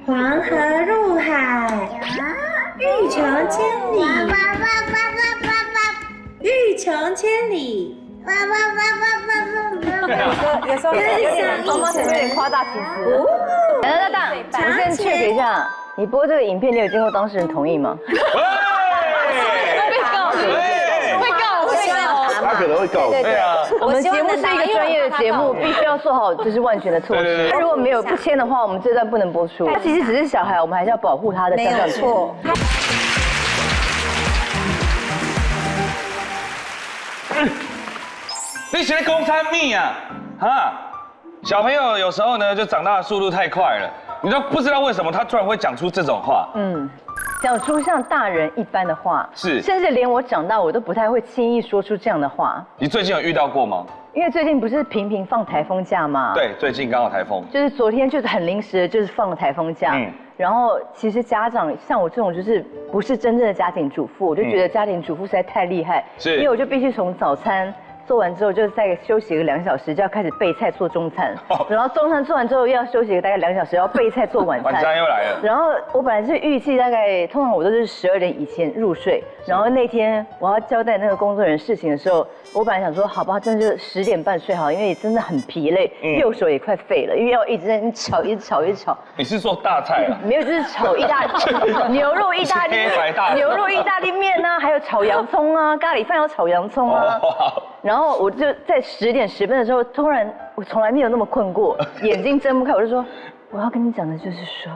黄河入海，欲穷千里，欲穷千里。有时候有点妈妈前面有点夸大其词。等等，我先 check 一下，你播这个影片，你有经过当事人同意吗？他可能会告。对啊，我们节目是一个专业的节目，必须要做好就是万全的措施。如果没有不签的话，我们这段不能播出。他其实只是小孩，我们还是要保护他的肖像权。你现在公餐密啊？哈，小朋友有时候呢，就长大的速度太快了，你都不知道为什么他突然会讲出这种话。讲出像大人一般的话，是，甚至连我长大我都不太会轻易说出这样的话。你最近有遇到过吗？因为最近不是频频放台风假吗？对，最近刚好台风，就是昨天就是很临时的，就是放了台风假。然后其实家长像我这种就是不是真正的家庭主妇，我就觉得家庭主妇实在太厉害，是，因为我就必须从早餐做完之后，就再休息个2小时，就要开始备菜做中餐。然后中餐做完之后，又要休息个大概2小时，要备菜做晚餐。晚餐又来了。然后我本来是预计大概，通常我都是12点以前入睡。然后那天我要交代那个工作人员事情的时候，我本来想说，好吧，真的就10点半睡好，因为真的很疲累，右手也快废了，因为要一直在那炒，一直炒，一直炒。你是做大菜啊？没有，就是炒牛肉意大利面，牛肉意大利面啊，还有炒洋葱啊，咖喱饭要炒洋葱啊。然后我就在10点10分的时候，突然我从来没有那么困过，眼睛睁不开，我就说我要跟你讲的就是说，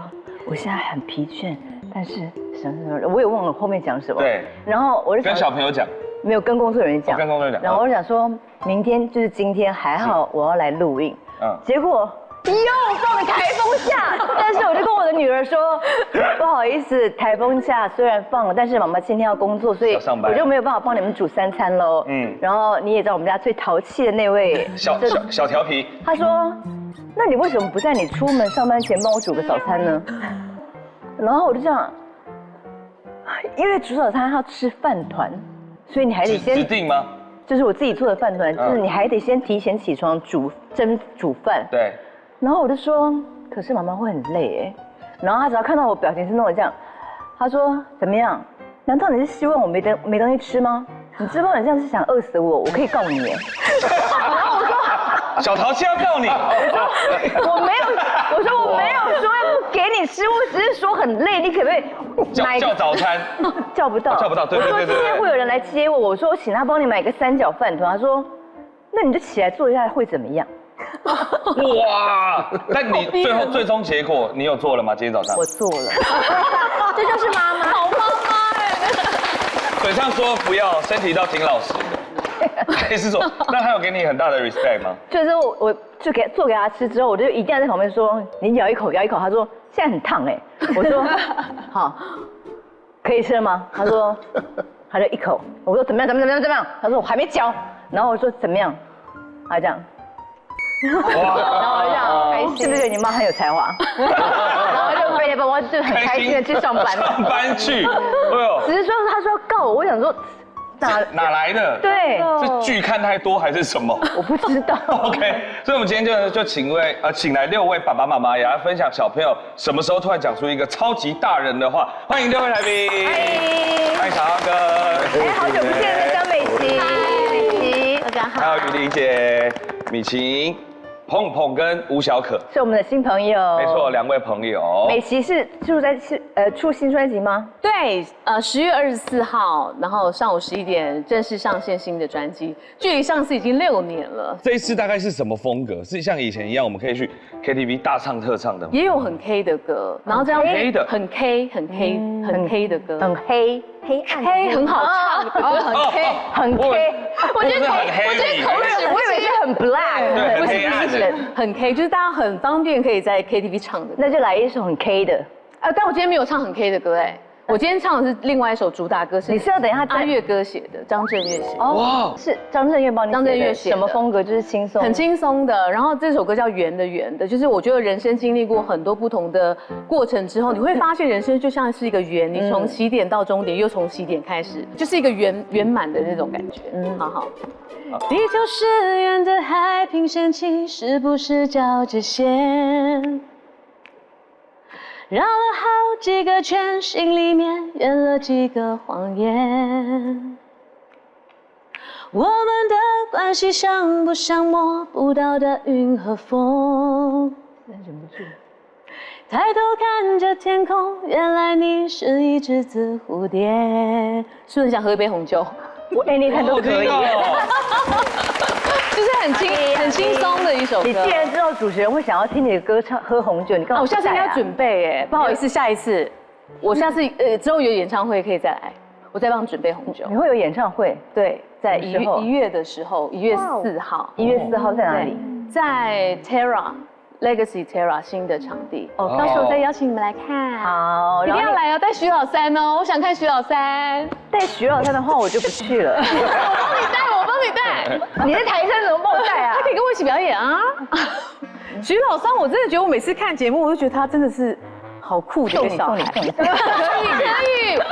我现在很疲倦，但是什么，我也忘了后面讲什么。对。然后我就跟小朋友讲，没有跟工作人员讲，跟工作人员讲。然后我就想说，明天就是今天，还好我要来录音。结果又放了台风假，但是我就跟我的女儿说，不好意思，台风假虽然放了，但是妈妈今天要工作，所以我就没有办法帮你们煮3餐喽。然后你也知道我们家最淘气的那位小调皮，他说，那你为什么不在你出门上班前帮我煮个早餐呢？然后我就这样，因为煮早餐要吃饭团，所以你还得先指定吗？就是我自己做的饭团，就是你还得先提前起床煮饭。对。然后我就说，可是妈妈会很累哎。然后他只要看到我表情是弄得这样，他说怎么样？难道你是希望我没东西吃吗？你知道你这样是想饿死我，我可以告你哎。然后我说，小淘气要告你。我没有说要不给你吃，我只是说很累，你可不可以叫早餐？叫不到，对。我说今天会有人来接我，我说我请他帮你买个3角饭团，他说那你就起来做一下会怎么样？哇！但你最终结果你有做了吗？今天早上我做了，这就是妈妈，好妈妈哎。嘴上说不要，身体倒挺老实的。还是说，那他有给你很大的 respect 吗？就是我就做给他吃之后，我就一定要在旁边说，你咬一口，咬一口。他说现在很烫哎，我说好，可以吃了吗？他说他就一口，我说怎么样？他说我还没嚼，然后我说怎么样？他这样。然后我这样开心，是不是觉得你妈很有才华？然后就背着包包就很开心的去上班。上班去，哎呦！只是说他说要告我，我想说哪来的？对，是剧看太多还是什么？我不知道。OK， 所以我们今天就请来6位爸爸妈妈，也来分享小朋友什么时候突然讲出一个超级大人的话。欢迎6位来宾，欢迎小浩哥，哎，好久不见了，江美琪，美琪，大家好，还有雨梨姐、米晴。碰碰跟吴小可是我们的新朋友，没错，2位朋友。美琪是出新专辑吗？对，10月24号，然后上午11点正式上线新的专辑，距离上次已经6年了。这一次大概是什么风格？是像以前一样，我们可以去 KTV 大唱特唱的吗？也有很 K 的歌，然后这样很 K 的歌，很黑很好唱，很 K 很 K， 我觉得很黑，我以为是很 black， 对，很黑暗的，很 K， 就是大家很方便可以在 KTV 唱的。那就来一首很 K 的。但我今天没有唱很 K 的歌哎，我今天唱的是另外一首主打歌，你是要等一下阿月哥写的，张震岳写的。哇，是张震岳帮你写的。张震岳写的。什么风格？就是轻松，很轻松的。然后这首歌叫圆的，就是我觉得人生经历过很多不同的过程之后，你会发现人生就像是一个圆，你从起点到终点，又从起点开始，就是一个圆满的那种感觉。好。地球是圆的，海平线器是不是交界线？绕了好几个圈，心里面圆了几个谎言。我们的关系像不像摸不到的云和风？忍不住。抬头看着天空，原来你是一只紫蝴蝶。是不是很想喝一杯红酒？我anytime都可以。就是很轻松的一首歌。你既然知道主持人会想要听你的歌唱喝红酒，你干嘛？我下次应该要准备哎，不好意思，下一次我下次之后有演唱会可以再来，我再帮你准备红酒。你会有演唱会？对，在什么时候1月的时候，1月4号。 1月4号在哪里？在 Terra。Legacy Terra 新的场地哦到时候再邀请你们来看。好，一定要来哦，带徐老三哦，我想看徐老三。带徐老三的话，我就不去了。我帮你带。你在台上怎么帮我带啊？他可以跟我一起表演啊。徐老三，我真的觉得我每次看节目，我就觉得他真的是好酷的一个小孩。可以，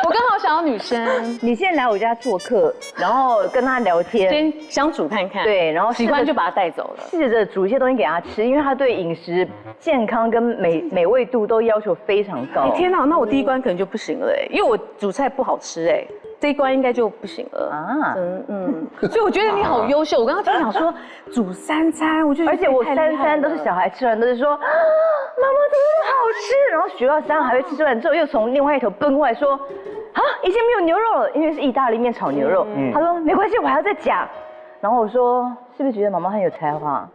我刚好想要女生。你现在来我家做客，然后跟他聊天，先相处看看。对，然后喜欢就把他带走了。试着煮一些东西给他吃，因为他对饮食健康跟美味度都要求非常高。天哪，那我第一关可能就不行了哎，因为我煮菜不好吃哎。这一关应该就不行了啊，所以我觉得你好优秀。我刚刚听讲说煮3餐，我觉得而且我3餐都是小孩吃完都是说，妈妈怎么那么好吃？然后徐老三还会吃完之后又从另外一头奔过来说，啊，已经没有牛肉了，因为是意大利面炒牛肉。他说没关系，我还要再夹。然后我说是不是觉得妈妈很有才华？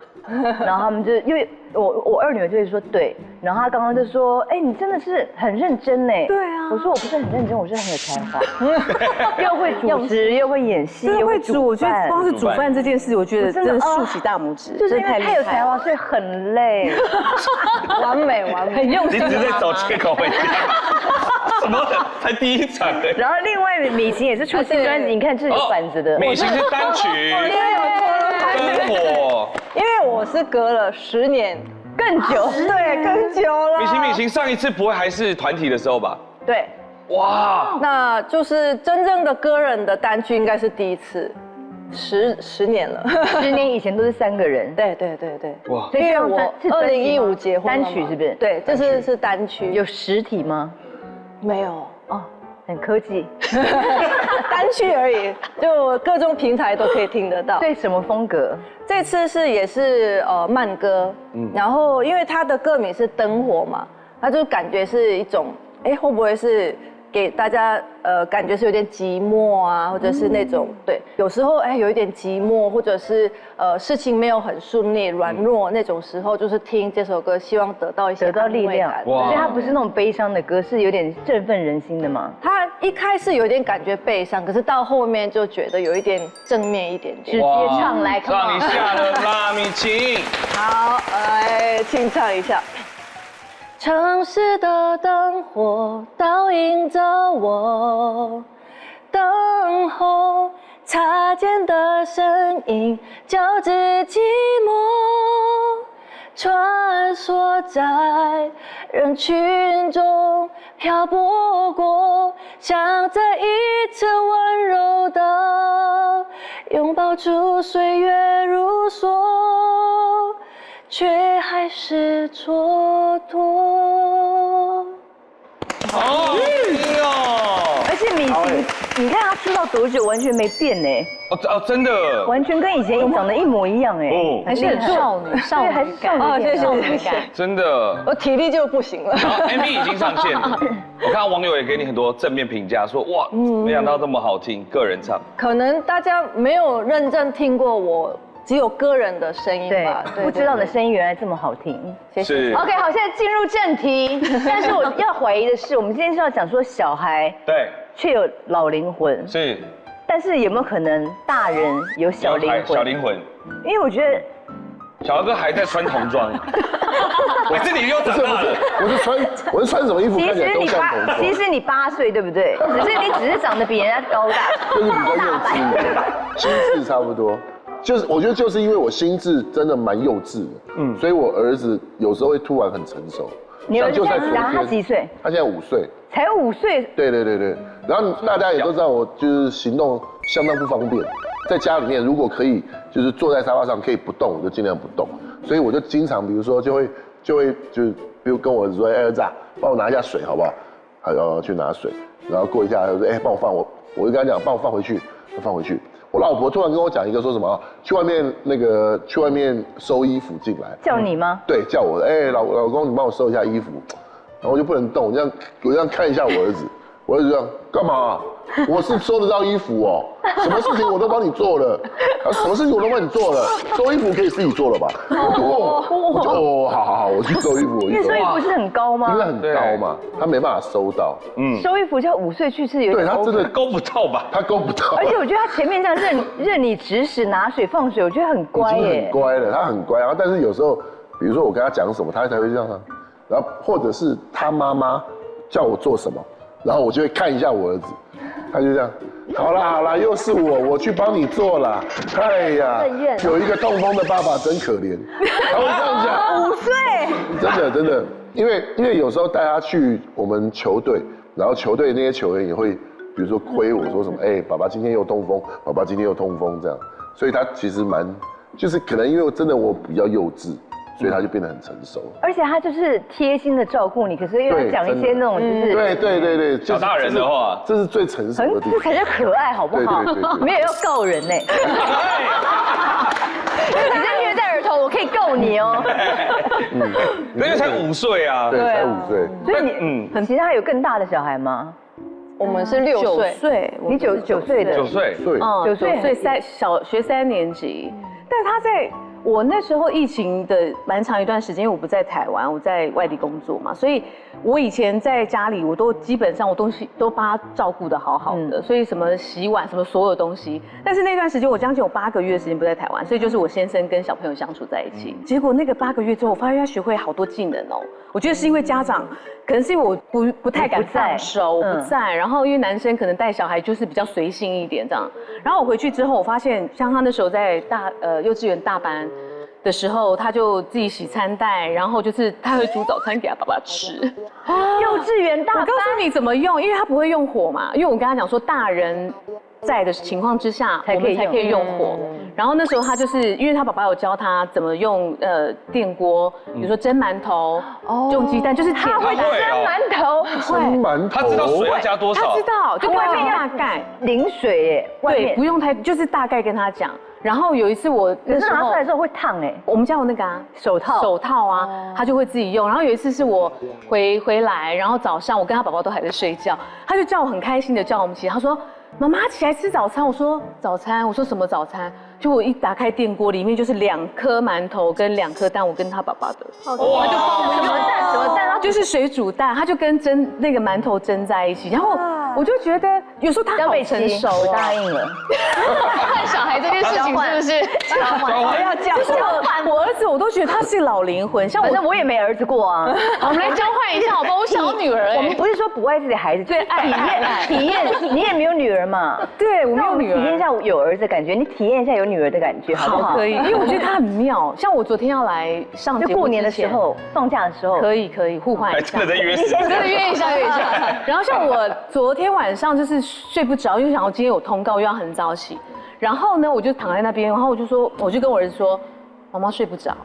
然后他们就因为我二女儿就会说对，然后她刚刚就说，哎，你真的是很认真呢。对啊，我说我不是很认真，我是很有才华，又会主持，又会演戏，又会煮。我觉得光是煮饭这件事，我觉得真的竖起大拇指，就是因为太有才华，所以很累。完美，很用心。你只是在找借口回家。什么？才第一场哎。然后另外米晴也是出新专辑，你看这有板子的。米晴是单曲。跟我。因为我是隔了10年，更久，对，更久了。米晴，上一次不会还是团体的时候吧？对，哇，那就是真正的个人的单曲应该是第一次，10年了。10年以前都是3个人。对。哇，因为我2015结婚单曲是不是？对，这是单曲。有实体吗？没有哦，很科技。单曲而已，就各种平台都可以听得到。对，什么风格？这次也是慢歌，然后因为它的歌名是灯火嘛，它就感觉是一种，会不会是给大家感觉是有点寂寞啊，或者是那种对，有时候有一点寂寞，或者是事情没有很顺利、软弱那种时候，就是听这首歌，希望得到力量。所以它不是那种悲伤的歌，是有点振奋人心的嘛。它一开始有点感觉悲伤，可是到后面就觉得有一点正面一点点。直接唱来，让你下了啦，米晴。好，来清唱一下。城市的灯火倒映着我，等候擦肩的身影交织寂寞，穿梭在人群中漂泊过，想再一次温柔的拥抱住岁月如梭，却还是蹉跎。好听哦！而且米晴，你看她出道多久，完全没变呢。哦，真的，完全跟以前长得一模一样哎。还是很少女还是少女感。真的。我体力就不行了。然后 MV 已经上线了，我看到网友也给你很多正面评价，说哇，没想到这么好听，个人唱。可能大家没有认真听过我。只有个人的声音吧，不知道你的声音原来这么好听，谢谢。OK， 好，现在进入正题。但是我要怀疑的是，我们今天是要讲说小孩对，却有老灵魂，是。但是有没有可能大人有小灵魂？小灵魂，因为我觉得小哥还在穿童装，这你又长大了。我是穿什么衣服看起来都像童装。其实你8岁，对不对？只是你只是长得比人家高大，就是比较幼稚一点，心智差不多。就是我觉得就是因为我心智真的蛮幼稚的，所以我儿子有时候会突然很成熟。你儿子他几岁？他现在5岁。才5岁？对。然后大家也都知道我就是行动相当不方便，在家里面如果可以就是坐在沙发上可以不动，我就尽量不动。所以我就经常比如说就比如跟我儿子说，儿子啊，帮我拿一下水好不好？他要去拿水，然后过一下他就说，帮我放我就跟他讲帮我放回去，就放回去。我老婆突然跟我讲一个说什么去外面收衣服进来，叫你吗？对，叫我老公你帮我收一下衣服，然后我就不能动，我这样看一下我儿子，我儿子这样干嘛？我是收得到衣服哦，什么事情我都帮你做了，什么事情我都帮你做了，收衣服可以自己做了吧？我就好，我去收衣服，因为收衣服是很高吗？因为很高嘛，他没办法收到。收衣服叫5岁去是有点。对他真的勾不到吧？他勾不到。而且我觉得他前面这样任你指使拿水放水，我觉得很乖耶。很乖的，他很乖。然后但是有时候，比如说我跟他讲什么，他才会这样。然后或者是他妈妈叫我做什么，然后我就会看一下我儿子，他就这样。好啦，又是我去帮你做啦。哎呀，有一个痛风的爸爸真可怜。他会这样讲。5岁。真的，因为有时候带他去我们球队，然后球队那些球员也会，比如说亏我说什么，爸爸今天又痛风，爸爸今天又痛风这样，所以他其实就是可能因为真的我比较幼稚。所以他就变得很成熟，而且他就是贴心的照顾你，可是又要讲一些那种就是对，小大人的话，这是最成熟的地方，这才叫可爱，好不好？对，没有要告人呢。你在虐待儿童，我可以告你哦。那个才5岁啊，对，才5岁。所以你其他有更大的小孩吗？我们是6岁，你9岁的9岁， 9岁小学3年级，但他在。我那时候疫情的蛮长一段时间，因为我不在台湾，我在外地工作嘛，所以我以前在家里，我都基本上我东西都帮他照顾得好好的，所以什么洗碗什么所有东西。但是那段时间我将近有8个月的时间不在台湾，所以就是我先生跟小朋友相处在一起。结果那个8个月之后，我发现他学会好多技能哦。我觉得是因为家长，可能是因为我不太敢放手，我不在，然后因为男生可能带小孩就是比较随性一点这样。然后我回去之后，我发现像他那时候在幼稚园大班的时候，他就自己洗餐袋，然后就是他会煮早餐给他爸爸吃。幼稚园大班，我告诉你怎么用，因为他不会用火嘛，因为我跟他讲说大人在的情况之下，我们才可以用火。然后那时候他就是因为他爸爸有教他怎么用电锅，比如说蒸馒头、用鸡蛋，就是他会蒸馒头，蒸馒头，他知道水要加多少，他知道，就外面大概淋水耶，对，不用太，就是大概跟他讲。然后有一次我可是拿出来之后会烫哎，我们家有那个手套啊，他就会自己用。然后有一次是我回来，然后早上我跟他宝宝都还在睡觉，他就叫我很开心的叫我们起来，他说妈妈起来吃早餐。我说早餐，我说什么早餐？就我一打开电锅，里面就是2颗馒头跟2颗蛋，我跟他爸爸的。哇，他就包什么蛋，就是水煮蛋，他就跟蒸那个馒头蒸在一起。然后我就觉得有时候他好成熟，我答应了。看小孩这件事情是不是？我要交换。我儿子我都觉得他是老灵魂，像反正我也没儿子过啊。我们来交换一下，好不好？我小女儿我们不是说不爱自己的孩子，对，体验，你也没有女儿嘛？对，我没有女儿。体验一下有儿子的感觉，你体验一下有女儿的感觉，好不好？可以，因为我觉得他很妙。像我昨天要来上节目，就过年的时候、放假的时候，可以互换一下，真的在约时间，真的约一下。然后像我昨天晚上就是睡不着，因为想我今天有通告，又要很早起。然后呢，我就躺在那边，然后我就跟我儿子说，妈妈睡不着。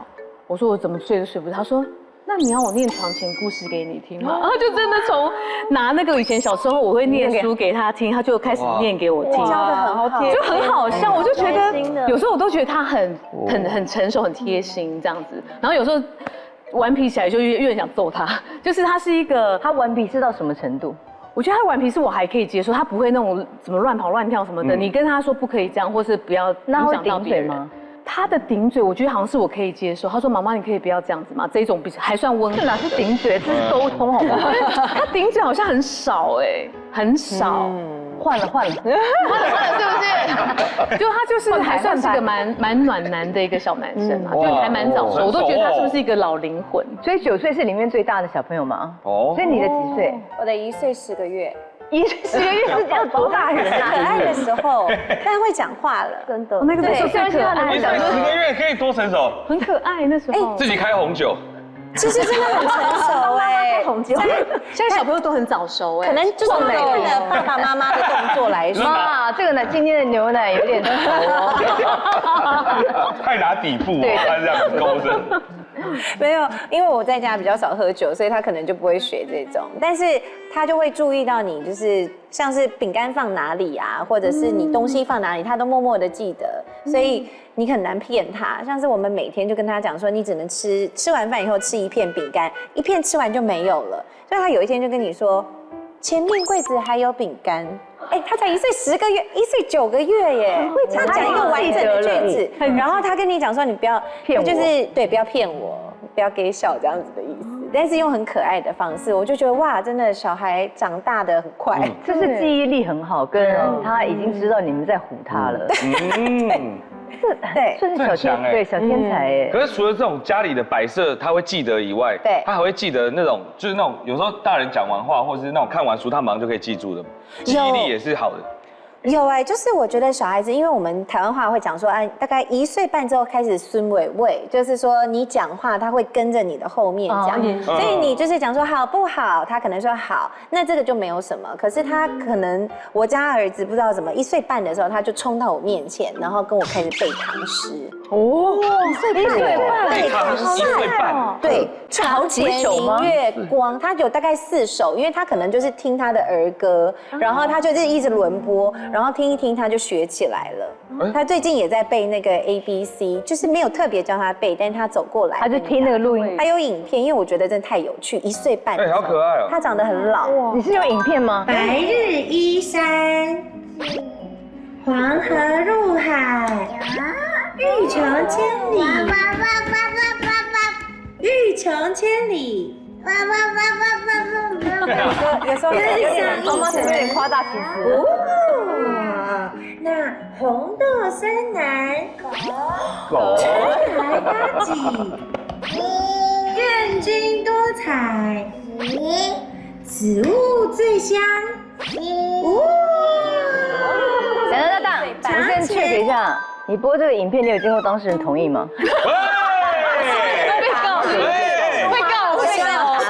我说我怎么睡都睡不着。他说，那你要我念床前故事给你听吗？然后就真的从拿那个以前小时候我会念书给他听，他就开始念给我听，教的很好，就很好笑。我就觉得有时候我都觉得他很成熟，很贴心这样子。然后有时候顽皮起来就越想揍他，就是他是一个他顽皮是到什么程度？我觉得他顽皮是我还可以接受，他不会那种什么乱跑乱跳什么的。你跟他说不可以这样，或是不要影响到别人。他的顶嘴，我觉得好像是我可以接受。他说：“妈妈，你可以不要这样子嘛，这种还算温和。”这哪是顶嘴，这是沟通，好不好？他顶嘴好像很少很少。换了，是不是？就他就是还算是个蛮暖男的一个小男生啊，就还蛮早熟，我都觉得他是不是一个老灵魂。所以9岁是里面最大的小朋友吗？哦，所以你的几岁？我的1岁10个月。1岁10个月是要多大人啊？可爱的时候，但会讲话了，真的。那个时候最可爱， 1岁10个月可以多成熟，很可爱那时候。自己开红酒。其实真的很成熟对，现在小朋友都很早熟哎，可能就是跟着爸爸妈妈的动作来说。妈，这个呢，今天的牛奶有点稠哦。太拿底部哦，他这样子勾着。没有，因为我在家比较少喝酒，所以他可能就不会学这种，但是他就会注意到你，就是像是饼干放哪里啊，或者是你东西放哪里，他都默默的记得，所以你很难骗他。像是我们每天就跟他讲说，你只能吃完饭以后吃一片饼干，一片吃完就没有了，所以他有一天就跟你说，前面柜子还有饼干。他才1岁10个月，1岁9个月耶，他讲一个完整的句子，然后他跟你讲说你不要骗我，就是对，不要骗我，不要给笑这样子的意思，但是用很可爱的方式，我就觉得哇，真的小孩长大的很快，这是记忆力很好，跟他已经知道你们在唬他了。对，这是小天对小天才哎。可是除了这种家里的摆设他会记得以外，对，他还会记得那种就是那种有时候大人讲完话或者是那种看完书他马上就可以记住的，记忆力也是好的。有就是我觉得小孩子，因为我们台湾话会讲说，大概1岁半之后开始孙尾尾，就是说你讲话他会跟着你的后面讲，所以你就是讲说好不好，他可能说好，那这个就没有什么。可是他可能我家儿子不知道怎么1岁半的时候他就冲到我面前，然后跟我开始背唐诗。哦，1岁半背唐诗1岁半，对，床前明月光，他有大概4首，因为他可能就是听他的儿歌，然后他就是一直轮播。然后听一听，他就学起来了。他最近也在背那个 ABC， 就是没有特别教他背，但是他走过来，他就听那个录音，还有影片，因为我觉得真的太有趣。1岁半，好可爱哦。他长得很老。你是有影片吗？白日依山，黄河入海，欲穷千里，欲穷千里。有时候有点妈妈是不是有点夸大其词？那红豆生男，狗春来发几，愿君多采，此物最香。等，我先check一下，你播这个影片，你有经过当事人同意吗？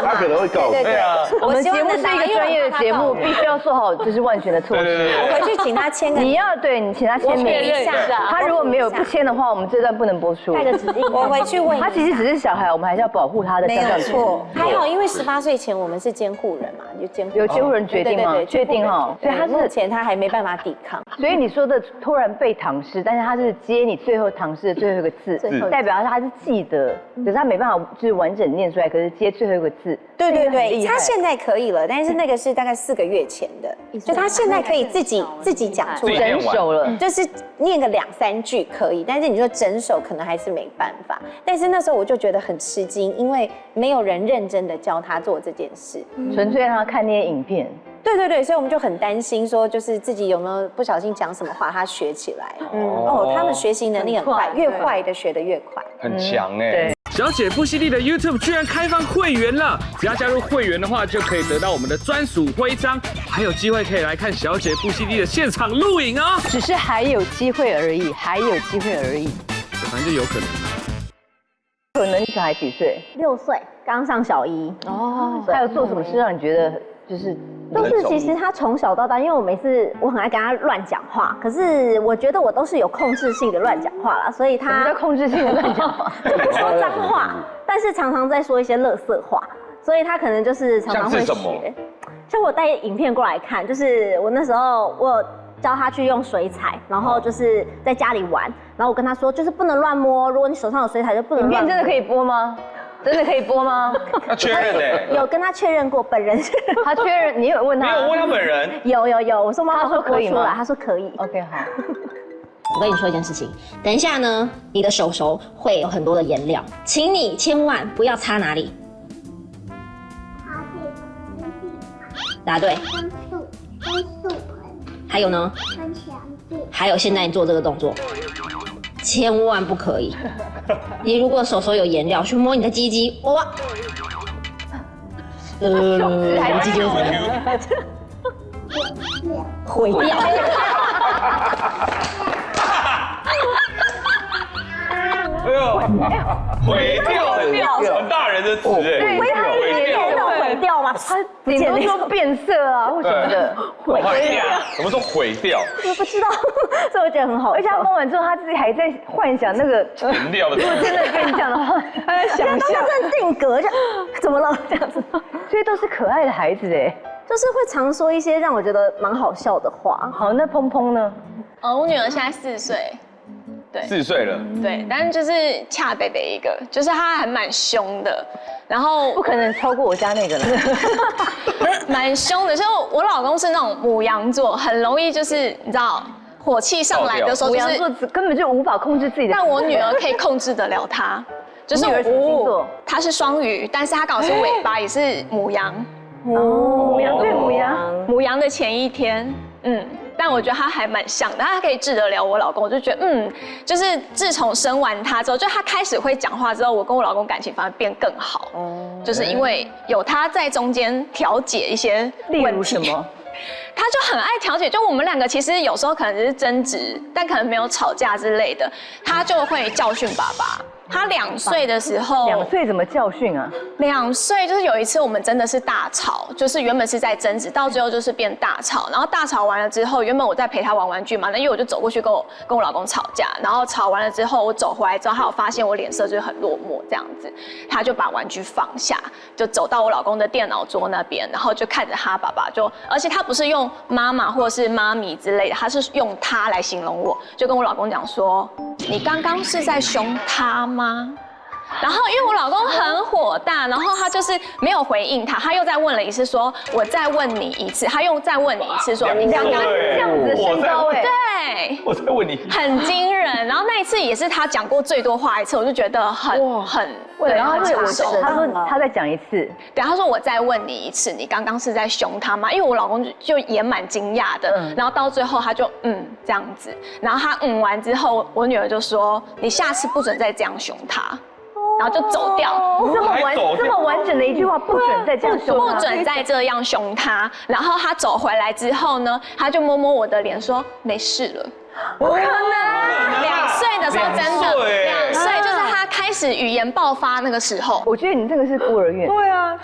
他可能会告你。对啊，我们节目是一个专业的节目，必须要做好就是万全的措施。我回去请他签个，你要对你请他签名一下，他如果没有不签的话，我们这段不能播出。带个指令，我回去问他其实只是小孩，我们还是要保护他的。没有错，还好，因为18岁前我们是监护人嘛，就监护有监护人决定吗？确定哈，所以他目前他还没办法抵抗。所以你说的突然背唐诗，但是他是接你最后唐诗的最后一个字，代表他是记得，可是他没办法就是完整念出来，可是接最后一个字。对，他现在可以了，但是那个是大概4个月前的，就他现在可以自己讲出来，整首了，就是念个2、3句可以，但是你说整首可能还是没办法。但是那时候我就觉得很吃惊，因为没有人认真的教他做这件事，纯粹让他看那些影片。对，所以我们就很担心说，就是自己有没有不小心讲什么话，他学起来。他们学习能力很快，越坏的学得越快，很强哎。小姐不犀利的 YouTube 居然开放会员了，只要加入会员的话，就可以得到我们的专属徽章，还有机会可以来看小姐不犀利的现场录影哦。只是还有机会而已，还有机会而已，反正就有可能。可能小孩几岁？6岁，刚上小1。哦，他有做什么事让你觉得就是其实他从小到大，因为我很爱跟他乱讲话，可是我觉得我都是有控制性的乱讲话啦，所以他什么叫控制性的乱讲话？就不说脏话，但是常常在说一些垃圾话，所以他可能就是常常会学。像我带影片过来看，就是我那时候我有教他去用水彩，然后就是在家里玩，然后我跟他说就是不能乱摸，如果你手上有水彩就不能乱摸。影片真的可以播吗？真的可以播吗？他确认的，有跟他确认过，本人他确认，你有问他？你有问他本人？有，我说妈妈他说可以吗？他说可以。OK 好。我跟你说一件事情，等一下呢，你的手手会有很多的颜料，请你千万不要擦哪里。答对。跟树盆。还有呢？跟墙壁。还有现在你做这个动作。千万不可以！你如果手有颜料，去摸你的鸡鸡，哇！你鸡鸡毁掉。哎呦，毁掉，很大人的词哎，毁他顶多说变色啊或什么的，毁掉。什么说毁掉？我不知道，所以我觉得很好笑。而且他摸完之后，他自己还在幻想那个原料的。如果真的跟你讲的话，他在想象真定格，就怎么了这样子？所以都是可爱的孩子哎，就是会常说一些让我觉得蛮好笑的话。好，那砰砰呢？我女儿现在4岁。对，4岁了。对，但是就是恰北北一个，就是她还蛮凶的，然后不可能超过我家那个了，蛮凶的。就我老公是那种牡羊座，很容易就是你知道火气上来的时候，牡羊座根本就无法控制自己的。但我女儿可以控制得了她，就是女儿什么星座？她是双鱼，但是她刚好是尾巴，也是牡羊。牡羊对牡羊，牡羊的前一天，但我觉得他还蛮像的，他可以治得了我老公，我就觉得就是自从生完他之后，就他开始会讲话之后，我跟我老公感情反而变更好，就是因为有他在中间调解一些问题。例如什么？他就很爱调解，就我们两个其实有时候可能只是争执，但可能没有吵架之类的，他就会教训爸爸。他2岁的时候，2岁怎么教训啊？2岁就是有一次我们真的是大吵，就是原本是在争执，到最后就是变大吵。然后大吵完了之后，原本我在陪他玩玩具嘛，那因为我就走过去跟我老公吵架，然后吵完了之后，我走回来之后，他有发现我脸色就是很落寞这样子，他就把玩具放下，就走到我老公的电脑桌那边，然后就看着他爸爸而且他不是用妈妈或者是妈咪之类的，他是用他来形容我，就跟我老公讲说，你刚刚是在凶他吗？然后因为我老公很火大，然后他就是没有回应他，他又再问了一次说，我再问你一次，他又再问你一次说，你刚刚这样子的身高哎，对，我再问你，很惊人。然后那一次也是他讲过最多话一次，我就觉得很，然后他说他再讲一次，对，他说我再问你一次，你刚刚是在凶他吗？因为我老公就也蛮惊讶的，然后到最后他就这样子，然后他完之后，我女儿就说，你下次不准再这样凶他。然后就走掉，这么完整的一句话，不准再这样凶他，不准再这样凶他。然后他走回来之后呢，他就摸摸我的脸说没事了。不可能！2岁的时候真的，2岁就是他开始语言爆发那个时候。我觉得你这个是孤儿院。对啊，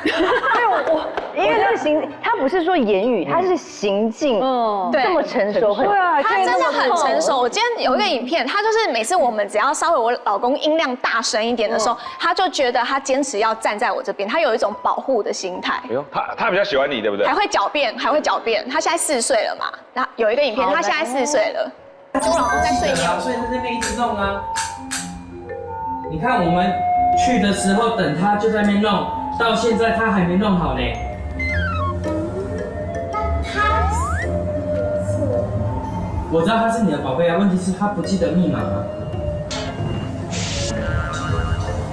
因为那个他不是说言语，他是行径，这么成熟，对啊，他真的很成熟。我今天有一个影片，他就是每次我们只要稍微我老公音量大声一点的时候，他就觉得他坚持要站在我这边，他有一种保护的心态。哎呦，他比较喜欢你，对不对？还会狡辩，他现在4岁了嘛？然后有一个影片，他现在4岁了。我老公在睡觉，2岁在那边一直弄啊。你看我们去的时候等他就在那边弄，到现在他还没弄好呢。我知道他是你的宝贝啊，问题是他不记得密码啊。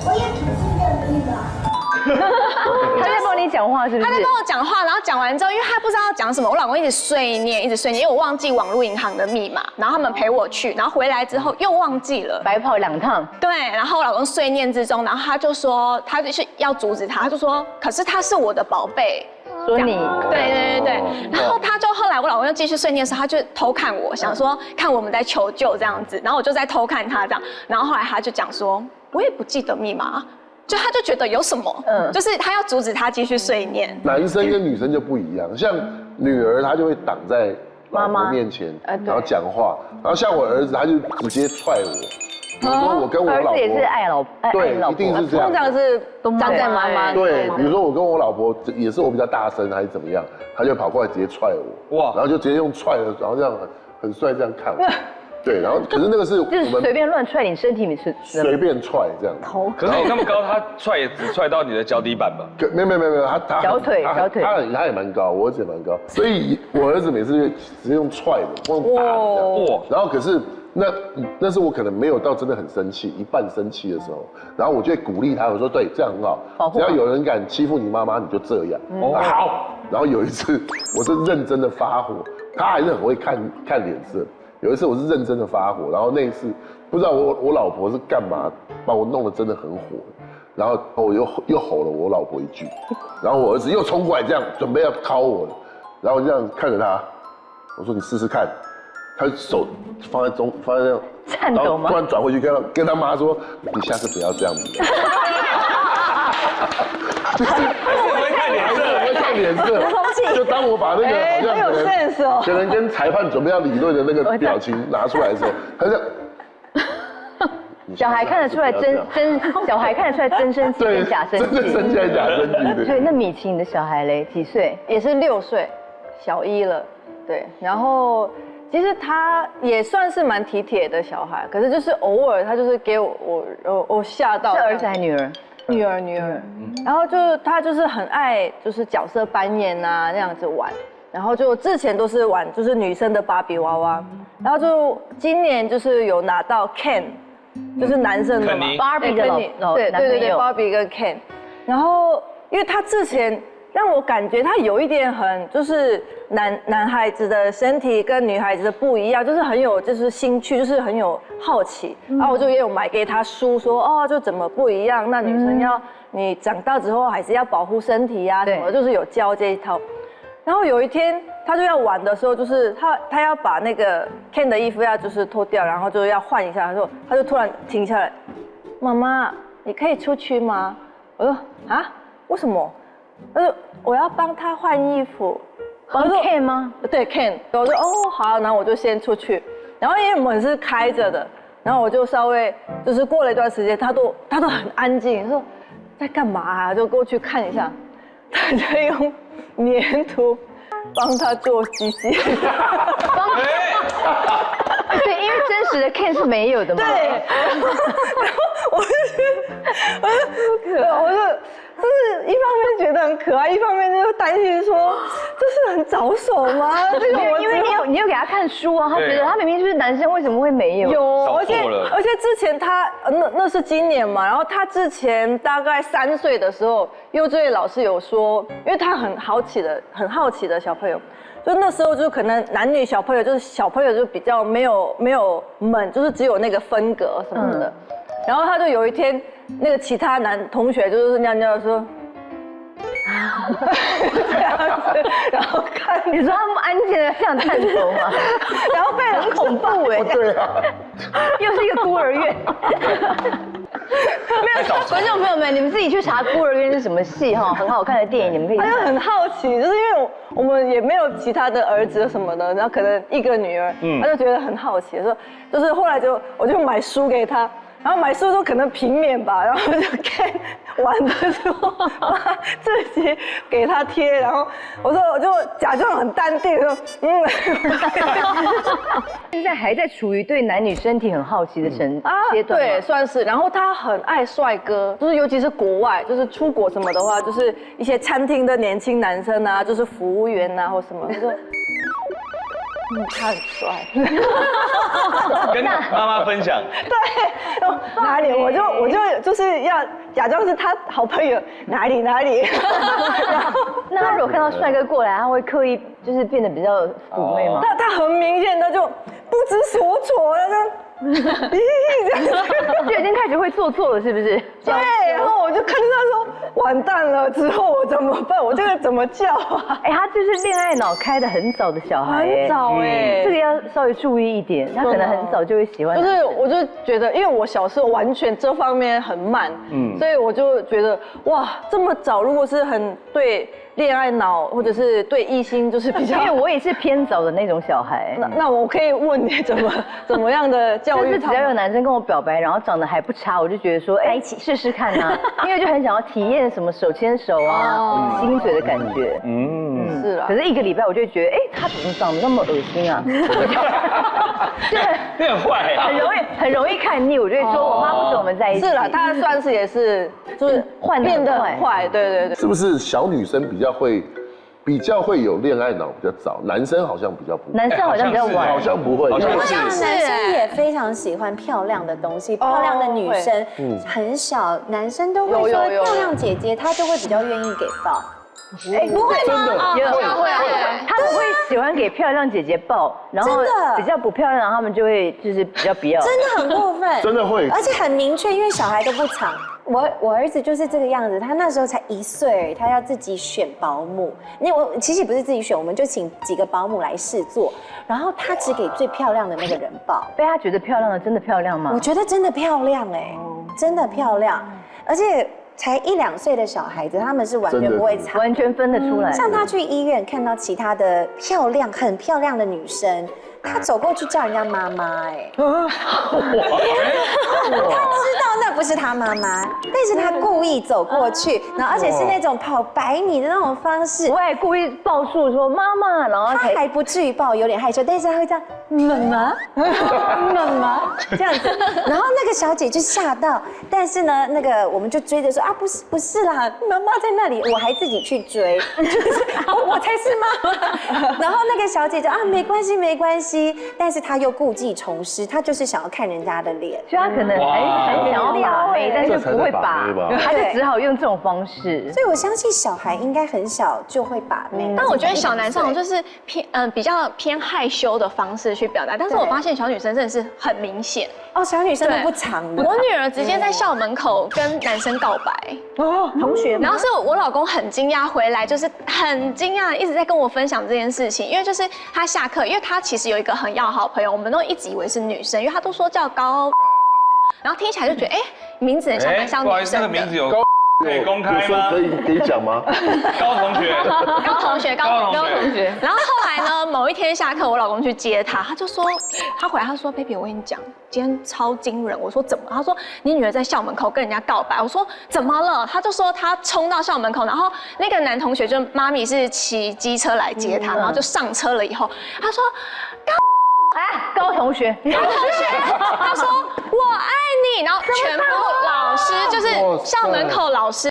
我也不记得密码。他在帮你讲话是不是？他在帮我讲话，然后讲完之后，因为他不知道讲什么，我老公一直碎念，因为我忘记网络银行的密码，然后他们陪我去，然后回来之后又忘记了，白跑2趟。对，然后我老公碎念之中，然后他就说，他就是要阻止他就说，可是他是我的宝贝。说你对，然后他就后来我老公又继续碎念的时候，他就偷看我，想说看我们在求救这样子，然后我就在偷看他这样，然后后来他就讲说，我也不记得密码。就他就觉得有什么，就是他要阻止他继续碎念。男生跟女生就不一样，像女儿她就会挡在老婆面前，然后讲话，然后像我儿子他就直接踹我。比如说我跟我老婆，儿子也是爱老婆，对，一定是这样。通常是站在妈妈。对，比如说我跟我老婆也是我比较大声还是怎么样，他就跑过来直接踹我，哇，然后就直接用踹的，然后这样很帅这样看我。对，然后可是那个是就是随便乱踹你身体，你是随便踹这样。可是你那么高，他踹也只踹到你的脚底板吧？没有，他小腿，他也蛮高，我儿子也蛮高，所以我儿子每次直接用踹的，用打的这样。然后可是那是我可能没有到真的很生气，一半生气的时候，然后我就会鼓励他，我说对，这样很好，只要有人敢欺负你妈妈，你就这样。好。然后有一次我是认真的发火，他还是很会看脸色。有一次我是认真的发火，然后那一次不知道我老婆是干嘛把我弄得真的很火，然后我又吼了我老婆一句，然后我儿子又冲过来这样准备要敲我了，然后我就这样看着他，我说你试试看，他手放在这样颤抖吗？突然转回去跟他妈说，你下次不要这样子。还是我会看脸色，脸色，就当我把那个好像可能跟裁判准备要理论的那个表情拿出来的时候，他就。小孩看得出来小孩看得出来真生气跟假生气，真的生气还是假生气？对，那米奇你的小孩嘞几岁？也是6岁，小1了。对，然后其实他也算是蛮体贴的小孩，可是就是偶尔他就是给我吓到。是儿子还是女儿？女儿。然后就是他就是很爱就是角色扮演啊那样子玩，然后就之前都是玩就是女生的芭比娃娃，然后就今年就是有拿到 Ken。就是男生的嘛，Barbie 的对 ，Barbie 跟 Ken， 然后因为他之前让我感觉他有一点很就是男孩子的身体跟女孩子的不一样，就是很有就是兴趣，就是很有好奇，然后我就也有买给他书说哦就怎么不一样，那女生你长大之后还是要保护身体啊什么，就是有教这一套。然后有一天他就要玩的时候，就是他要把那个 Ken 的衣服要就是脱掉，然后就要换一下，他就突然停下来，妈妈，你可以出去吗？我说啊，为什么？他说我要帮他换衣服。帮 Ken 吗？对 Ken， 我说哦好，然后我就先出去，然后因为门是开着的，然后我就稍微就是过了一段时间，他都很安静，说在干嘛啊？就过去看一下，他在用粘土帮他做机器。对，因为真实的 Ken 是没有的嘛。对。然后我就是一方面觉得很可爱，一方面就担心说这是很早熟吗？这个因为你有给他看书啊，他觉得他明明就是男生，为什么会没有？而且之前他那是今年嘛，然后他之前大概3岁的时候，幼稚园老师有说，因为他很好奇的小朋友。就那时候就可能男女小朋友就是小朋友就比较没有门，就是只有那个分隔什么的。然后他就有一天那个其他男同学就是尿尿说，这样子，然后看你说他们安静的像探头吗？然后被很恐怖哎。对啊，又是一个孤儿院。没有，观众朋友们，你们自己去查《孤儿院》是什么戏哈，很好看的电影，你们可以。他就很好奇，就是因为我们也没有其他的儿子什么的，然后可能一个女儿，他就觉得很好奇，说就是后来我就买书给他。然后买书的时候可能平面吧，然后就看玩的时候，自己给他贴，然后我就假装很淡定说，现在还在处于对男女身体很好奇的阶段。对，算是。然后他很爱帅哥，就是尤其是国外，就是出国什么的话，就是一些餐厅的年轻男生啊，就是服务员啊或什么，就。他很帅，跟妈妈分享。对，哪里我就是要假装是他好朋友，哪里。那他如果看到帅哥过来，他会刻意就是变得比较妩媚吗？他很明显的就不知所措，他就。就已经开始会做错了，是不是？对，然后我就看着他说，完蛋了，之后我怎么办？我这个怎么叫啊？他就是恋爱脑开得很早的小孩，很早这个要稍微注意一点，他可能很早就会喜欢。就是我就觉得，因为我小时候完全这方面很慢，所以我就觉得哇，这么早，如果是很对恋爱脑或者是对异性就是比较，因为我也是偏早的那种小孩。那我可以问你怎么样的教育？就是只要有男生跟我表白，然后长得还不差，我就觉得说，一起试试看啊，因为就很想要体验什么手牵手啊、亲嘴的感觉。是啊。可是1个礼拜我就觉得，他怎么长得那么恶心啊？你很坏啊。很容易看腻，我就会说我妈不准我们在一起。是啦，他算是也是就是变得很快，对。是不是小女生比较会有恋爱脑比较早，男生好像比较不会。男生好像比较晚，好像不会。好像男生也非常喜欢漂亮的东西，漂亮的女生很少，男生都会说漂亮姐姐，他就会比较愿意给抱。不会吗？会，他们会喜欢给漂亮姐姐抱，然后比较不漂亮，他们就会就是比较不要。真的很过分，真的会，而且很明确，因为小孩都不藏。我儿子就是这个样子，他那时候才1岁而已，他要自己选保姆。我其实不是自己选，我们就请几个保姆来试做，然后他只给最漂亮的那个人抱。被他觉得漂亮的真的漂亮吗？我觉得真的漂亮真的漂亮，而且才1、2岁的小孩子，他们是完全不会藏，完全分得出来。像他去医院看到其他的很漂亮的女生，他走过去叫人家妈妈，哎，他知道那不是他妈妈，但是他故意走过去，然后而且是那种跑100米的那种方式，我也故意抱树说妈妈，然后他还不至于抱，有点害羞，但是他会这样妈妈妈妈这样子，然后那个小姐就吓到，但是呢，那个我们就追着说啊，不是啦，妈妈在那里，我还自己去追，就是我才是妈妈，然后那个小姐就啊没关系没关系，但是她又故技重施，她就是想要看人家的脸，所以她可能很想要把妹，但是不会把，她就只好用这种方式。所以我相信小孩应该很小就会把妹，但我觉得小男生就是比较偏害羞的方式去表达，但是我发现小女生真的是很明显哦，小女生都不藏的。我女儿直接在校门口跟男生告白哦，同学，然后是我老公很惊讶回来，就是很惊讶，一直在跟我分享这件事情，因为就是他下课，因为他其实有一个很要好朋友，我们都一直以为是女生，因为他都说叫高，然后听起来就觉得名字很像蛮像女生的。不好意思，那个名字有可以公开吗？可以讲吗？高同学。然后后来呢，某一天下课，我老公去接他，他就说，他回来他说 ，baby， 我跟你讲，今天超惊人。我说怎么？他说你女儿在校门口跟人家告白。我说怎么了？他就说他冲到校门口，然后那个男同学就妈咪是骑机车来接他，然后就上车了以后，他说高同学，他说我爱你，然后全部老师就是校门口老师，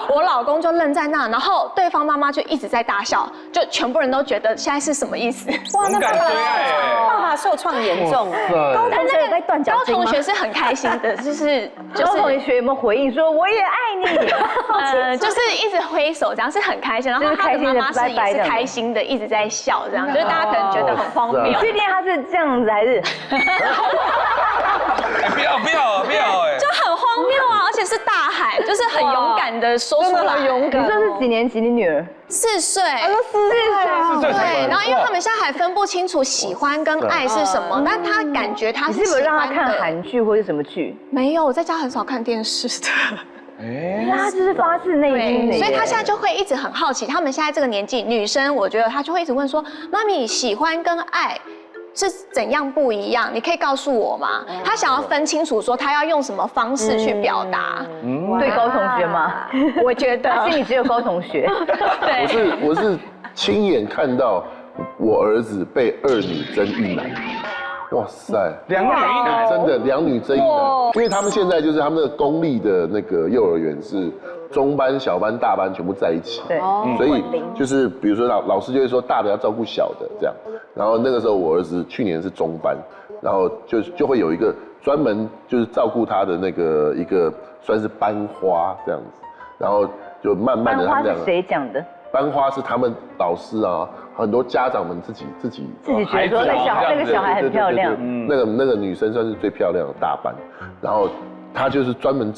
我老公就愣在那，然后对方妈妈就一直在大笑，就全部人都觉得现在是什么意思？哇，那爸爸受创严重哎。高同学在断脚筋吗？高同学是很开心的，就是高同学有没有回应说我也爱你？就是一直挥手，这样是很开心，然后他的妈妈是也是开心的，一直在笑，这样就是大家可能觉得很荒谬。你确定他是这样子还是？不要哎！就很荒谬啊，而且是大喊，就是很勇敢的说出来。勇敢。你说是几年级？你女儿4岁。4岁。对，然后因为他们现在还分不清楚喜欢跟爱是什么，但他感觉他是。你是不是让他看韩剧或者什么剧？没有，我在家很少看电视的。他就是发自内心的，所以他现在就会一直很好奇，他们现在这个年纪，女生我觉得她就会一直问说，妈咪喜欢跟爱是怎样不一样？你可以告诉我吗？他想要分清楚，说他要用什么方式去表达。对高同学吗？我觉得他心里只有高同学。对，我是亲眼看到我儿子被2女争1男。哇塞，2女1男，真的2女争1男，因为他们现在就是他们的公立的那个幼儿园是中班、小班、大班全部在一起，对，所以就是比如说老师就会说大的要照顾小的这样，然后那个时候我儿子去年是中班，然后就会有一个专门就是照顾他的那个一个算是班花这样子，然后就慢慢的他们这样。班花是谁讲的？班花是他们老师啊，很多家长们自己觉得说那个小孩很漂亮，那个女生算是最漂亮的大班，然后她就是专门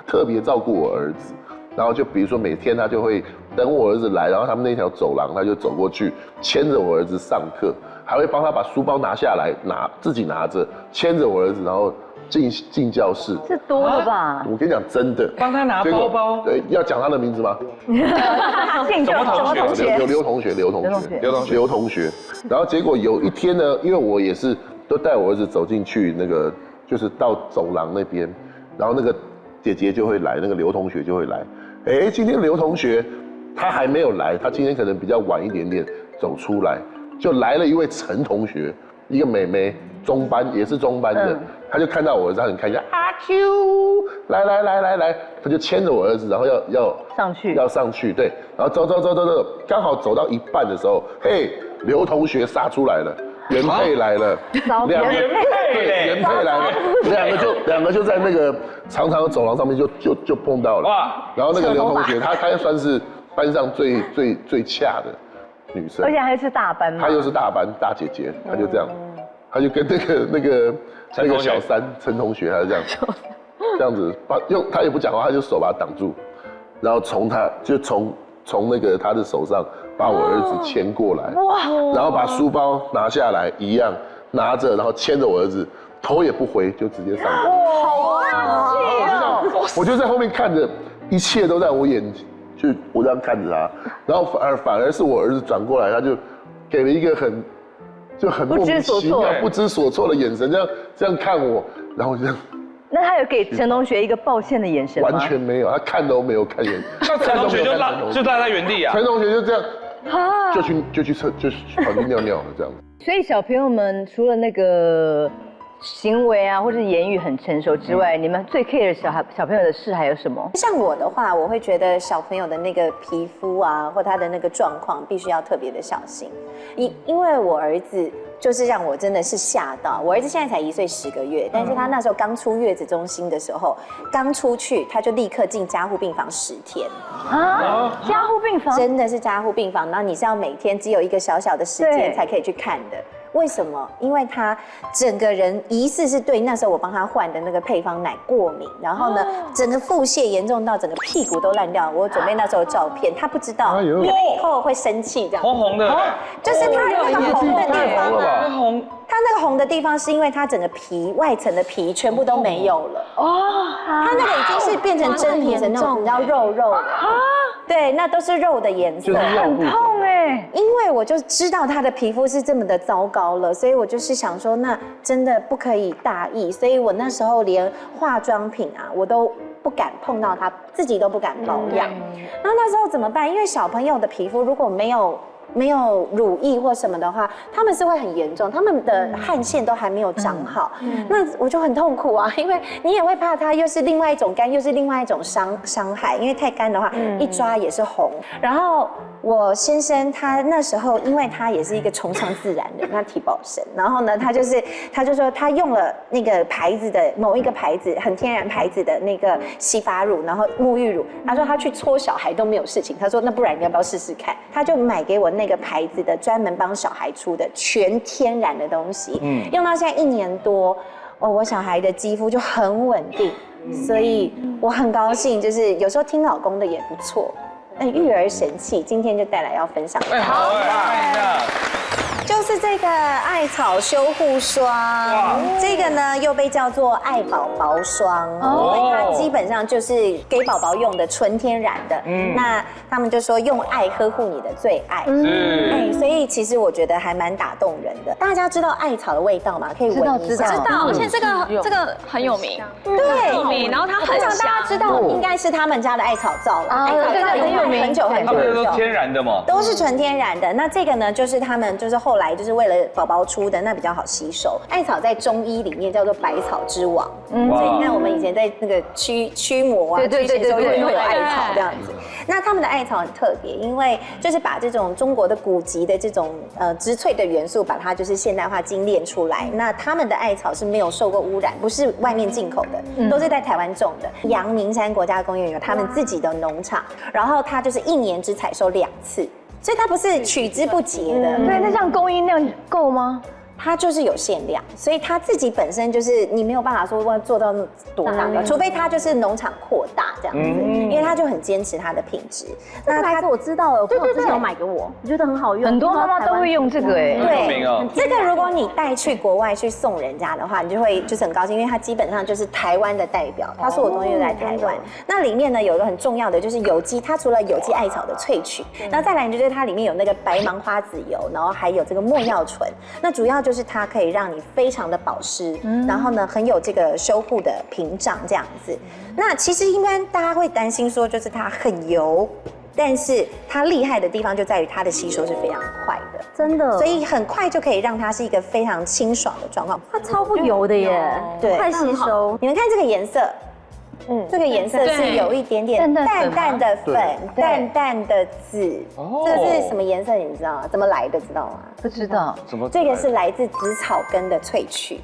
特别照顾我儿子，然后就比如说每天她就会等我儿子来，然后他们那条走廊她就走过去牵着我儿子上课，还会帮他把书包拿下来自己拿着牵着我儿子，然后进教室，这多了吧？我跟你讲，真的。帮他拿包包。对，要讲他的名字吗？什么同学？刘同学。然后结果有一天呢，因为我也是都带我儿子走进去那个，就是到走廊那边，然后那个姐姐就会来，那个刘同学就会来。哎，今天刘同学他还没有来，他今天可能比较晚一点点走出来，就来了一位陈同学，一个妹妹，中班也是中班的。他就看到我儿子，他很开心，阿 Q， 来，他就牵着我儿子，然后要上去，对，然后走，刚好走到一半的时候，嘿，刘同学杀出来了，原配来了，原配来了，两个就在那个长长的走廊上面就碰到了，哇，然后那个刘同学，他算是班上最恰的女生，而且还是大班嘛，她又是大班大姐姐，她就这样。他就跟那个小三陈同学，他就这样子他也不讲话，他就手把他挡住，然后从那个他的手上把我儿子牵过来，然后把书包拿下来一样拿着，然后牵着我儿子，头也不回就直接上课。好霸气哦！我就在后面看着，一切都在我眼，就我这样看着他，然后反而是我儿子转过来，他就给了一个很莫名其妙、不知所措的眼神，这样看我，然后我就这样。那他有给陈同学一个抱歉的眼神吗？完全没有，他看都没有看眼。那陈同学就待在原地啊。陈同学就这样，就去跑去尿尿了这样。所以小朋友们除了那个行为啊，或者言语很成熟之外，你们最 care 小朋友的事还有什么？像我的话，我会觉得小朋友的那个皮肤啊，或他的那个状况，必须要特别的小心。因为我儿子就是让我真的是吓到。我儿子现在才1岁10个月，但是他那时候刚出月子中心的时候，刚出去他就立刻进加护病房10天。啊，加护病房真的是加护病房，然后你是要每天只有一个小小的时间才可以去看的。为什么？因为他整个人疑似是对那时候我帮他换的那个配方奶过敏，然后呢，整个腹泻严重到整个屁股都烂掉。我准备那时候的照片，他不知道，可能以后会生气这样。红红的，就是他那个红的地方啊，红，他那个红的地方是因为他整个皮外层的皮全部都没有了哦，他那个已经是变成真皮成那种你知道肉的啊。对，那都是肉的颜色，很痛哎。因为我就知道他的皮肤是这么的糟糕了，所以我就是想说，那真的不可以大意，所以我那时候连化妆品啊，我都不敢碰到它，自己都不敢保养。那时候怎么办？因为小朋友的皮肤如果没有乳液或什么的话，他们是会很严重，他们的汗腺都还没有长好，那我就很痛苦啊，因为你也会怕它又是另外一种干，又是另外一种伤害，因为太干的话，一抓也是红。然后我先生他那时候，因为他也是一个崇尚自然的，他体保生，然后呢，他就说他用了那个牌子的某一个牌子很天然牌子的那个洗发乳，然后沐浴乳，他说他去搓小孩都没有事情，他说那不然你要不要试试看？他就买给我那个牌子的专门帮小孩出的全天然的东西，用到现在1年多，我小孩的肌肤就很稳定，所以我很高兴，就是有时候听老公的也不错。育儿神器今天就带来要分享。好，看一下。就是这个艾草修护霜，这个呢又被叫做爱宝宝霜，因为它基本上就是给宝宝用的纯天然的。那他们就说用爱呵护你的最爱，所以其实我觉得还蛮打动人的。大家知道艾草的味道吗？可以闻一下。知道，而且这个很有名，对，有名，然后它很香。大家知道应该是他们家的艾草皂了，艾草皂已经很久很久。他们都是天然的嘛，都是纯天然的。那这个呢，就是他们就是后来就是为了宝宝出的，那比较好吸收。艾草在中医里面叫做百草之王，所以你看我们以前在那个驱魔啊，驱邪的时候会有艾草这样子。那他们的艾草很特别，因为就是把这种中国的古籍的这种植萃的元素，把它就是现代化精炼出来。那他们的艾草是没有受过污染，不是外面进口的，都是在台湾种的。阳明山国家公园有他们自己的农场，然后它就是1年只采收2次。所以它不是取之不竭的。对，那这样供应量够吗？它就是有限量，所以它自己本身就是你没有办法说做到多大的，除非它就是农场扩大这样子，因为它就很坚持它的品质。那牌子我知道了，我朋友之前有买给我，我觉得很好用，很多妈妈都会用这个哎。对，这个如果你带去国外去送人家的话，你就会就是很高兴，因为它基本上就是台湾的代表，它所有东西都在台湾。那里面呢有一个很重要的就是有机，它除了有机艾草的萃取，那再来就是它里面有那个白芒花籽油，然后还有这个没药醇，那主要就是它可以让你非常的保湿，然后呢很有这个修护的屏障这样子。那其实一般大家会担心说就是它很油，但是它厉害的地方就在于它的吸收是非常快的，真的，所以很快就可以让它是一个非常清爽的状况。它超不油的耶，对，快吸收。你们看这个颜色。这个颜色是有一点点淡淡的粉，淡淡的紫。这个是什么颜色？你知道吗？怎么来的？知道吗？不知道。这个是来自紫草根的萃取。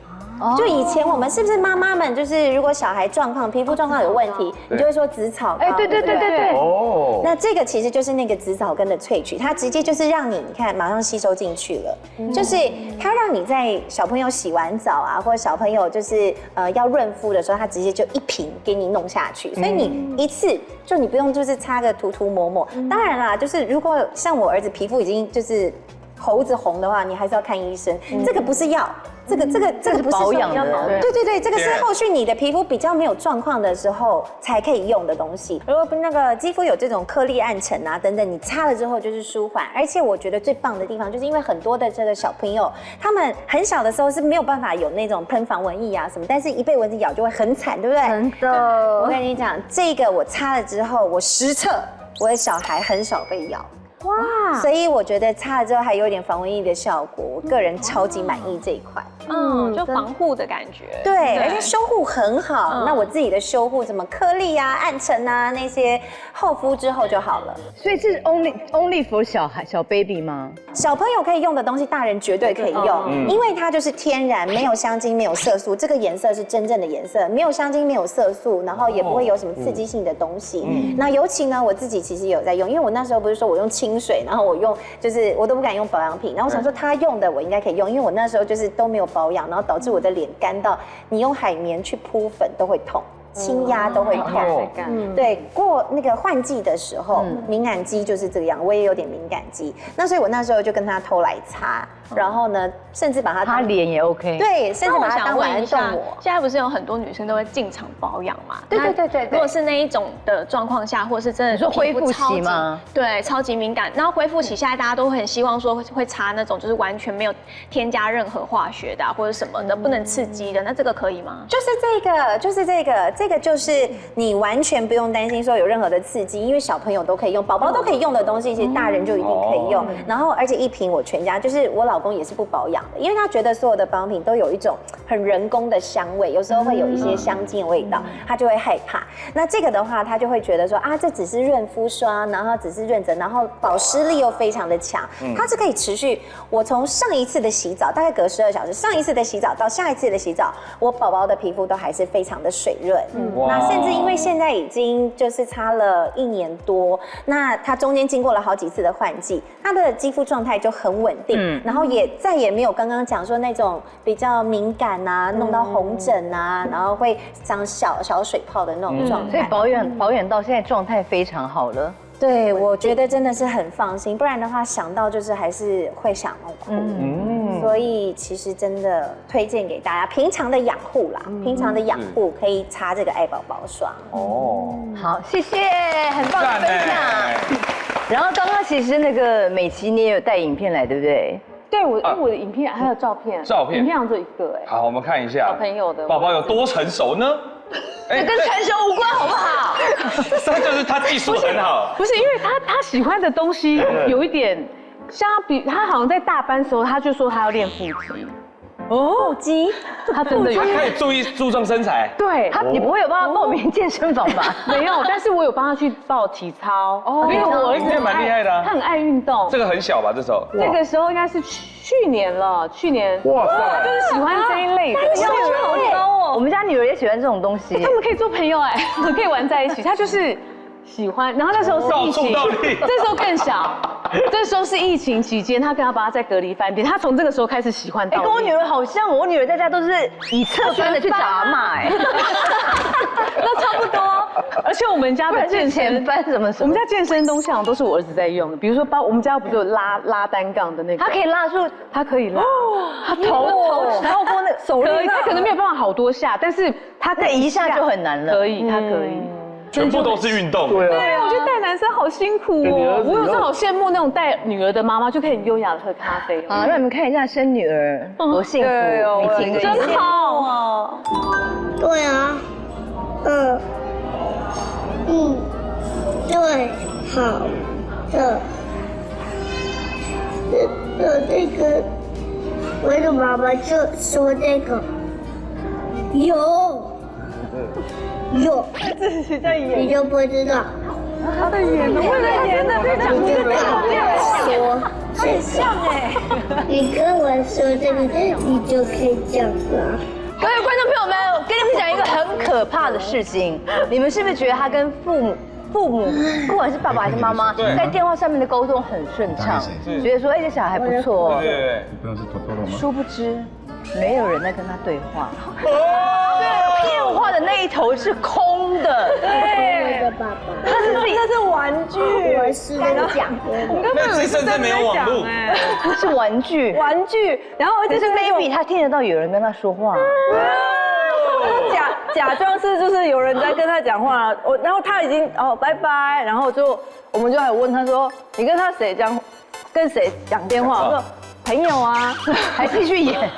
就以前我们是不是妈妈们就是如果小孩皮肤状况有问题，你就会说紫草膏。哎，对。哦。那这个其实就是那个紫草根的萃取，它直接就是让你看马上吸收进去了，就是它让你在小朋友洗完澡啊，或者小朋友就是要润肤的时候，它直接就一瓶给你弄下去，所以你一次就你不用就是擦个涂抹。当然啦，就是如果像我儿子皮肤已经就是猴子红的话，你还是要看医生。这个不是药。这个不是保养的，对，这个是后续你的皮肤比较没有状况的时候才可以用的东西。如果那个肌肤有这种颗粒暗沉啊等等，你擦了之后就是舒缓。而且我觉得最棒的地方，就是因为很多的这个小朋友，他们很小的时候是没有办法有那种喷防蚊液啊什么，但是一被蚊子咬就会很惨，对不对？真的。我跟你讲，这个我擦了之后，我实测我的小孩很少被咬。哇！所以我觉得擦了之后还有点防蚊液的效果，我个人超级满意这一块。就防护的感觉。对，而且修护很好。那我自己的修护，什么颗粒啊、暗沉啊那些，厚敷之后就好了。所以这是 only for 小 baby 吗？小朋友可以用的东西，大人绝对可以用，因为它就是天然，没有香精，没有色素，这个颜色是真正的颜色，没有香精，没有色素，然后也不会有什么刺激性的东西。那尤其呢，我自己其实有在用，因为我那时候不是说我用清水，然后我用就是我都不敢用保养品，然后我想说他用的我应该可以用，因为我那时候就是都没有保养，然后导致我的脸干到你用海绵去铺粉都会痛。轻压都会痛，对，过那个换季的时候，敏感肌就是这个样，我也有点敏感肌，那所以我那时候就跟他偷来擦，然后呢，甚至把它他脸也 OK， 对，甚至把它当晚安冻膜。现在不是有很多女生都会进场保养嘛？对。如果是那一种的状况下，或是真的说恢复期吗？对，超级敏感。然后恢复期现在大家都很希望说会擦那种就是完全没有添加任何化学的或者什么的，不能刺激的，那这个可以吗？就是这个就是你完全不用担心说有任何的刺激，因为小朋友都可以用，宝宝都可以用的东西，其实大人就一定可以用。然后而且一瓶我全家，就是我老公也是不保养的，因为他觉得所有的保养品都有一种很人工的香味，有时候会有一些香精的味道，他就会害怕。那这个的话，他就会觉得说啊，这只是润肤霜，然后只是润泽，然后保湿力又非常的强，它是可以持续。我从上一次的洗澡大概隔12小时，上一次的洗澡到下一次的洗澡，我宝宝的皮肤都还是非常的水润。那甚至因为现在已经就是擦了1年多，那他中间经过了好几次的换季，他的肌肤状态就很稳定，然后也再也没有刚刚讲说那种比较敏感啊，弄到红疹啊，然后会长小水泡的那种状态。所以保养到现在状态非常好了。对，我觉得真的是很放心，不然的话想到就是还是会想哭。所以其实真的推荐给大家平常的养护啦，平常的养护可以擦这个爱宝宝霜。好，谢谢，很棒的分享。然后刚刚其实那个美琪你也有带影片来，对不对？对，我的影片还有照片，影片上只有一个好，我们看一下小朋友的宝宝有多成熟呢？跟成熟无关，好不好？这就是他技术很好。不是，因为他喜欢的东西有一点像，他好像在大班的时候他就说他要练腹肌。腹肌，他真的有，他可以注重身材。对，你不会有帮他报名健身房吧？没有，但是我有帮他去报体操。因为我儿子蛮厉害的，他很爱运动。这个很小吧？这时候？这个时候应该是去年了，哇塞，就是喜欢这一类的。要求好高哦！我们家女儿也喜欢这种东西，他们可以做朋友可以玩在一起。他就是喜欢，然后那时候是疫情，这时候更小。这时候是疫情期间，他跟他爸爸在隔离饭店，他从这个时候开始喜欢到。跟我女儿好像，我女儿在家都是以侧翻的去找阿嬷那差不多。而且我们家的健身班什么，我们家健身东西好像都是我儿子在用的，比如说我们家不是有拉单杠的那个，他可以拉出，他可以拉，他头超过那个手力，他可能没有办法好多下，但是他这一下就很难了。可以，他可以。全部都是运动。对，我觉得带男生好辛苦哦。我有时候好羡慕那种带女儿的妈妈，就可以很优雅的喝咖啡。好，让你们看一下生女儿多幸福，真好啊。对啊，对，好的。这个，我的妈妈就说这个有。这是在演，你就不知道。他在演的，为了演的，在讲这个说，很像你跟我说这个，你就可以讲了。各位观众朋友们，我跟你们讲一个很可怕的事情，你们是不是觉得他跟父母，不管是爸爸还是妈妈，在电话上面的沟通很顺畅，觉得说这小孩不错，对，殊不知没有人在跟他对话。电话的那一头是空空的，我的爸爸，这是玩具，我是刚讲的。那是甚至没有网络，是玩具，玩具，然后而且可是 maybe 他听得到有人跟他说话。假装是就是有人在跟他讲话，然后他已经拜拜，然后我们就还问他说你跟他跟谁讲电话？我说朋友啊，还继续演，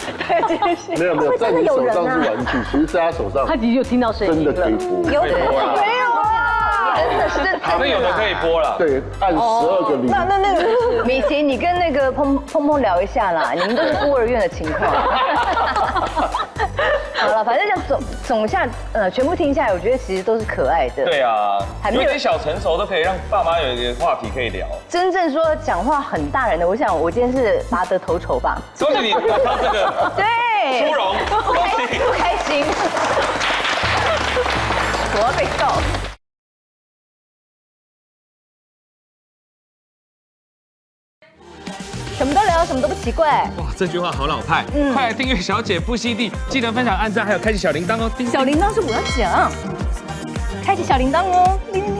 没有，在你手上是玩具，其实在他手上他其实有听到声音真的可以播，有没有啊？真的是那有的可以播了。对，按12个铃。那个米奇，你跟那个砰砰聊一下啦，你们都是孤儿院的情况。好了，反正这总下全部听下来，我觉得其实都是可爱的。对啊，还没有有点小成熟都可以让爸妈有一个话题可以聊。真正说讲话很大人的，我想我今天是拔得头筹吧。恭喜你拿到这个对，殊荣，不开心，我要被告。什么都聊，什么都不奇怪。哇，这句话好老派。快来订阅小姐不吸地，记得分享、按赞，还有开启小铃铛哦。小铃铛是我要讲，开启小铃铛哦，叮叮叮。